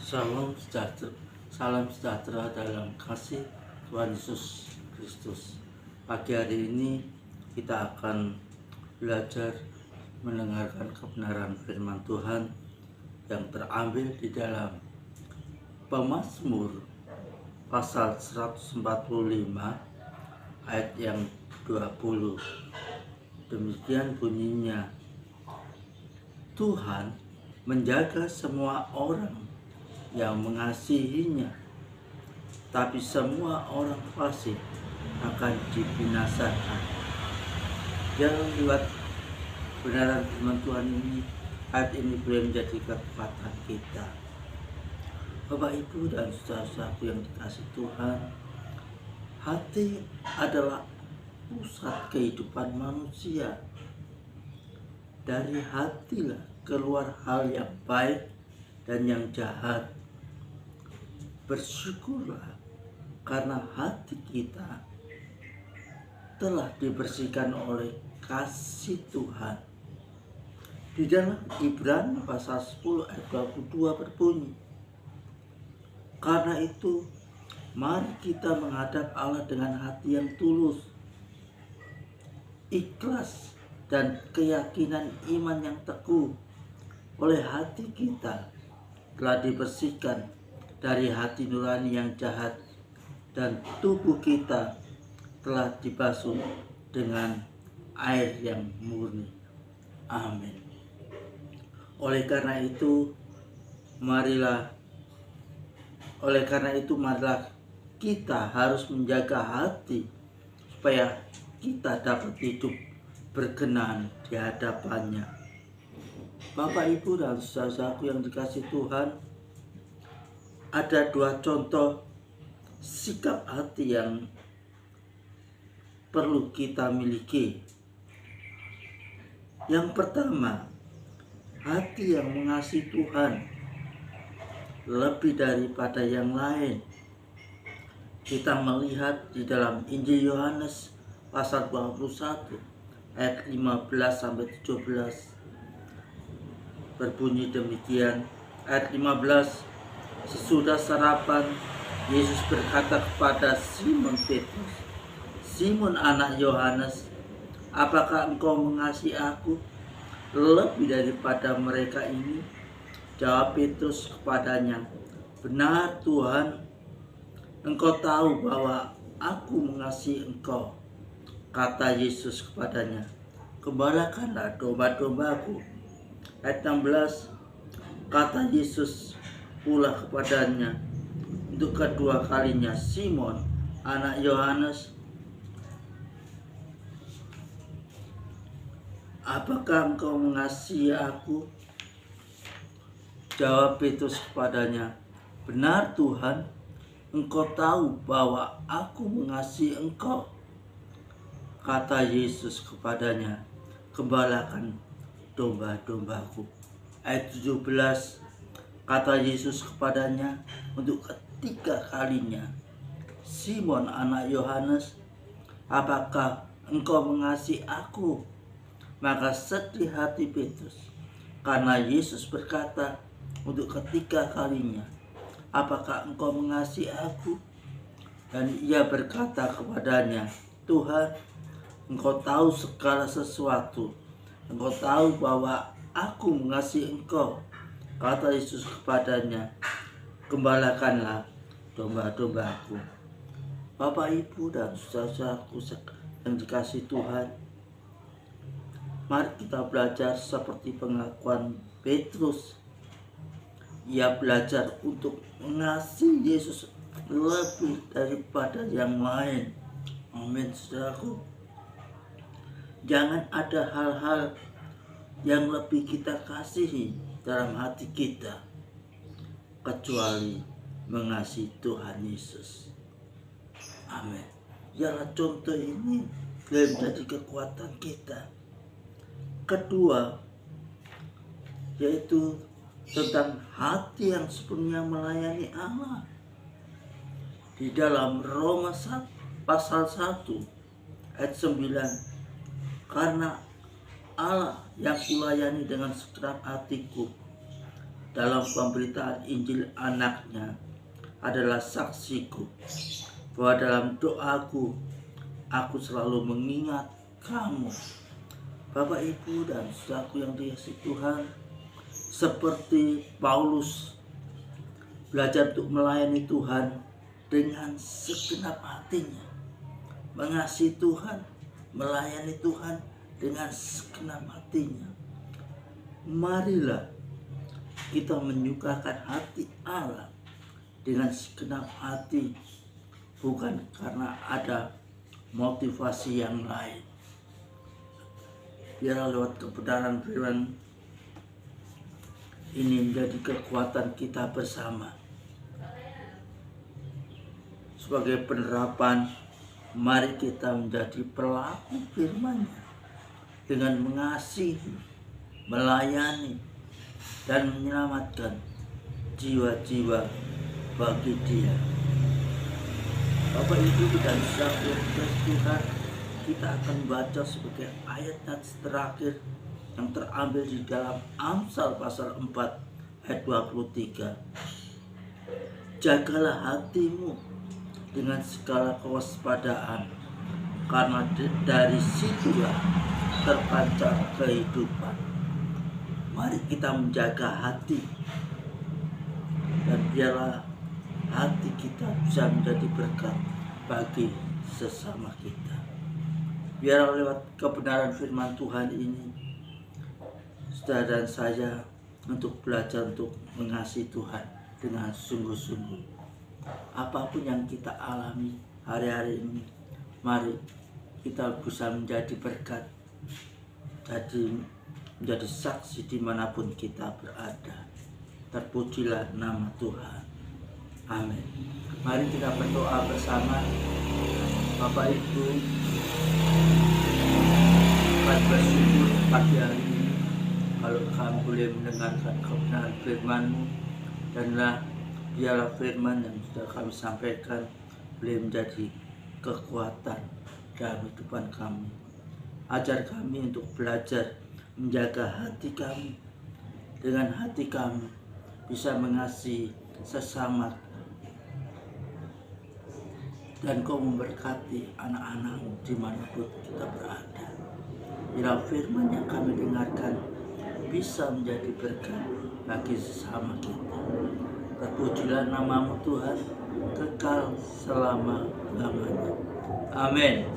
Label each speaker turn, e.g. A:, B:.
A: Salam sejahtera dalam kasih Tuhan Yesus Kristus. Pagi hari ini kita akan belajar mendengarkan kebenaran firman Tuhan yang terambil di dalam Pemazmur pasal 145 ayat yang 20. Demikian bunyinya, Tuhan menjaga semua orang yang mengasihinya, tapi semua orang fasik akan dibinasakan. Jangan lewat kebenaran firman Tuhan ini, ayat ini boleh menjadi kekuatan kita. Bapak, Ibu, dan saudara-saudaraku yang dikasihi Tuhan, hati adalah pusat kehidupan manusia. Dari hatilah keluar hal yang baik dan yang jahat. Bersyukurlah karena hati kita telah dibersihkan oleh kasih Tuhan. Di dalam Ibrani pasal 10 ayat 22 berbunyi, karena itu mari kita menghadap Allah dengan hati yang tulus, ikhlas, dan keyakinan iman yang teguh. Oleh hati kita telah dibersihkan dari hati nurani yang jahat, dan tubuh kita telah dibasuh dengan air yang murni. Amin. Oleh karena itu marilah kita harus menjaga hati supaya kita dapat hidup berkenan di hadapannya. Bapak, Ibu, dan saudara-saudaraku yang dikasihi Tuhan, ada dua contoh sikap hati yang perlu kita miliki. Yang pertama, hati yang mengasihi Tuhan lebih daripada yang lain. Kita melihat di dalam Injil Yohanes pasal 21 ayat 15-17 berbunyi demikian. Ayat 15, sesudah sarapan, Yesus berkata kepada Simon Petrus, Simon anak Yohanes, apakah engkau mengasihi aku lebih daripada mereka ini? Jawab Petrus kepadanya, benar Tuhan, engkau tahu bahwa aku mengasihi engkau. Kata Yesus kepadanya, gembalakanlah domba-dombaku. Ayat 16, kata Yesus pula kepadanya untuk kedua kalinya, Simon anak Yohanes, apakah engkau mengasihi aku? Jawab Petrus kepadanya, benar Tuhan, engkau tahu bahwa aku mengasihi engkau. Kata Yesus kepadanya, gembalakan domba-dombaku. Ayat 17, kata Yesus kepadanya untuk ketiga kalinya, Simon anak Yohanes, apakah engkau mengasihi aku? Maka sedih hati Petrus karena Yesus berkata untuk ketiga kalinya, apakah engkau mengasihi aku? Dan ia berkata kepadanya, Tuhan, engkau tahu segala sesuatu. Engkau tahu bahwa aku mengasihi engkau. Kata Yesus kepadanya, gembalakanlah domba-dombaku. Bapak, Ibu, dan saudara-saudaraku yang dikasihi Tuhan, mari kita belajar seperti pengakuan Petrus. Ia belajar untuk mengasihi Yesus lebih daripada yang lain. Amin, saudaraku. Jangan ada hal-hal yang lebih kita kasihi dalam hati kita kecuali mengasihi Tuhan Yesus. Amin. Biarlah contoh ini menjadi kekuatan kita. Kedua, yaitu tentang hati yang sepenuhnya melayani Allah. Di dalam Roma pasal 1 ayat 9, karena Allah yang kulayani dengan segenap hatiku, dalam pemberitaan Injil anaknya adalah saksiku, bahwa dalam doaku aku selalu mengingat kamu. Bapak, Ibu, dan saudaraku yang dikasihi Tuhan, seperti Paulus belajar untuk melayani Tuhan dengan segenap hatinya, mengasihi Tuhan, melayani Tuhan dengan segenap hatinya. Marilah kita menyukakan hati Allah dengan segenap hati, bukan karena ada motivasi yang lain. Biarlah lewat kebenaran firman ini menjadi kekuatan kita bersama. Sebagai penerapan, mari kita menjadi pelaku firman-Nya dengan mengasihi, melayani, dan menyelamatkan jiwa-jiwa bagi Dia. Bapak, Ibu, dan saudara Tuhan, kita akan baca sebagai ayat terakhir yang terambil di dalam Amsal pasal 4 ayat 23. Jagalah hatimu dengan segala kewaspadaan, karena dari situlah terpancar kehidupan. Mari kita menjaga hati, dan biarlah hati kita bisa menjadi berkat bagi sesama kita. Biarlah lewat kebenaran firman Tuhan ini, saudara dan saya untuk belajar untuk mengasihi Tuhan dengan sungguh-sungguh. Apapun yang kita alami hari-hari ini, mari kita bisa menjadi berkat, jadi menjadi saksi dimanapun kita berada. Terpujilah nama Tuhan. Amin. Mari kita berdoa bersama. Bapak, Ibu, kami bersyukur pagi hari ini kalau kami boleh mendengarkan kebenaran firman-Mu, danlah biarlah firman yang sudah kami sampaikan boleh menjadi kekuatan dalam kehidupan kami. Ajar kami untuk belajar menjaga hati kami, dengan hati kami bisa mengasihi sesama, dan Kau memberkati anak-anak-Mu dimanapun kita berada. Bila firman yang kami dengarkan bisa menjadi berkat bagi sesama kita. Terpujilah nama-Mu Tuhan, kekal selama-lamanya. Amin.